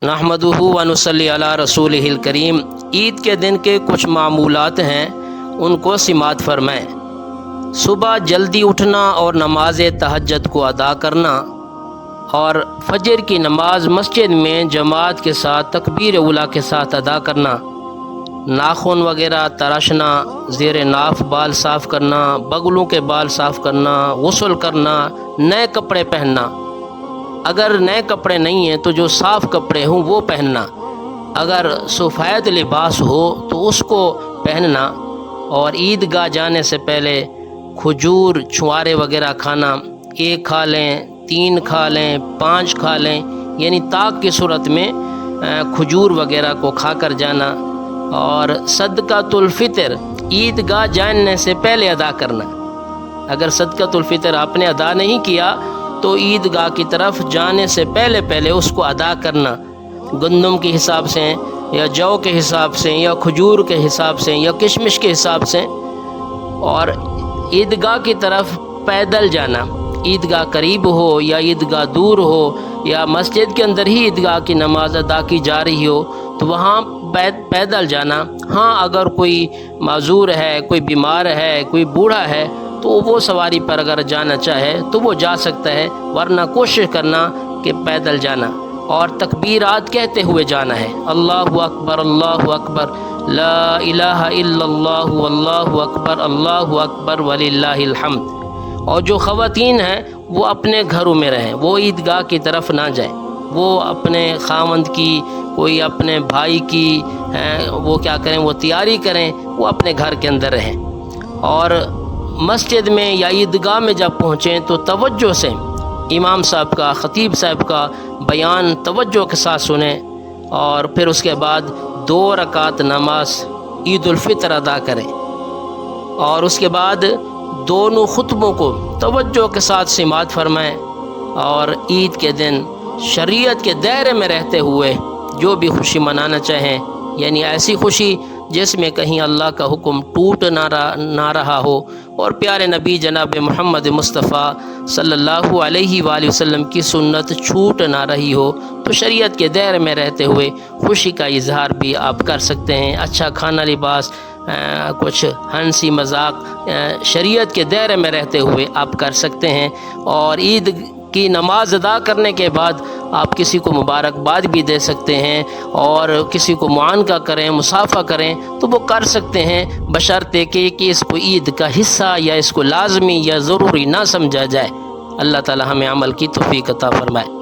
नहमदुहु व नुसल्ली अला रसूलिहिल करीम। ईद के दिन के कुछ मामूलात हैं, उनको सिमात फरमाएँ। सुबह जल्दी उठना और नमाज तहज्जुद को अदा करना और फजर की नमाज मस्जिद में जमात के साथ तकबीर उला के साथ अदा करना, नाखून वगैरह तराशना, ज़ेर नाफ बाल साफ़ करना, बगलों के बाल साफ़ करना, गुस्ल करना, नए कपड़े पहनना। अगर नए कपड़े नहीं हैं तो जो साफ़ कपड़े हों वो पहनना, अगर सफ़ेद लिबास हो तो उसको पहनना। और ईदगाह जाने से पहले खजूर छुआरे वगैरह खाना, 1 खा लें, 3 खा लें, 5 खा लें, यानी ताक की सूरत में खजूर वगैरह को खा कर जाना। और सदकातुल फ़ितर ईदगाह जाने से पहले अदा करना। अगर सदकातुल फ़ितर आपने अदा नहीं किया तो ईदगाह की तरफ जाने से पहले उसको अदा करना, गंदम के हिसाब से या जौ के हिसाब से या खजूर के हिसाब से या किशमिश के हिसाब से। और ईदगाह की तरफ पैदल जाना, ईदगाह करीब हो या ईदगाह दूर हो या मस्जिद के अंदर ही ईदगाह की नमाज अदा की जा रही हो तो वहाँ पैदल जाना। हाँ, अगर कोई माजूर है, कोई बीमार है, कोई बूढ़ा है तो वो सवारी पर अगर जाना चाहे तो वो जा सकता है, वरना कोशिश करना कि पैदल जाना। और तकबीरात कहते हुए जाना है, अल्लाहु अकबर, ला इलाहा इल्लल्लाहु अल्लाहु अकबर वलिल्लाहिल हम्द। और जो ख़वातीन हैं वो अपने घरों में रहें, वो ईदगाह की तरफ ना जाएं, वो अपने खावंद की, कोई अपने भाई की वो क्या करें, वो तैयारी करें, वो अपने घर के अंदर रहें। और मस्जिद में या ईदगाह में जब पहुँचें तो तवज्जो से इमाम साहब का, ख़तीब साहब का बयान तवज्जो के साथ सुने और फिर उसके बाद 2 रकात नमाज ईद उल फ़ितर अदा करें। और उसके बाद दोनों खुतबों को तवज्जो के साथ सिमात फरमाएँ। और ईद के दिन शरीयत के दायरे में रहते हुए जो भी खुशी मनाना चाहें, यानी ऐसी खुशी जिसमें कहीं अल्लाह का हुक्म टूट ना रहा हो और प्यारे नबी जनाब मोहम्मद मुस्तफ़ा सल्लल्लाहु अलैहि वसल्लम की सुन्नत छूट ना रही हो, तो शरीयत के दायरे में रहते हुए खुशी का इजहार भी आप कर सकते हैं। अच्छा खाना, लिबास, कुछ हंसी मजाक शरीयत के दायरे में रहते हुए आप कर सकते हैं। और ईद की नमाज अदा करने के बाद आप किसी को मुबारकबाद भी दे सकते हैं और किसी को मुआनका करें, मुसाफा करें तो वो कर सकते हैं, बशर्ते कि इसको ईद का हिस्सा या इसको लाजमी या ज़रूरी ना समझा जाए। अल्लाह ताला हमें अमल की तौफीक अता फरमाए।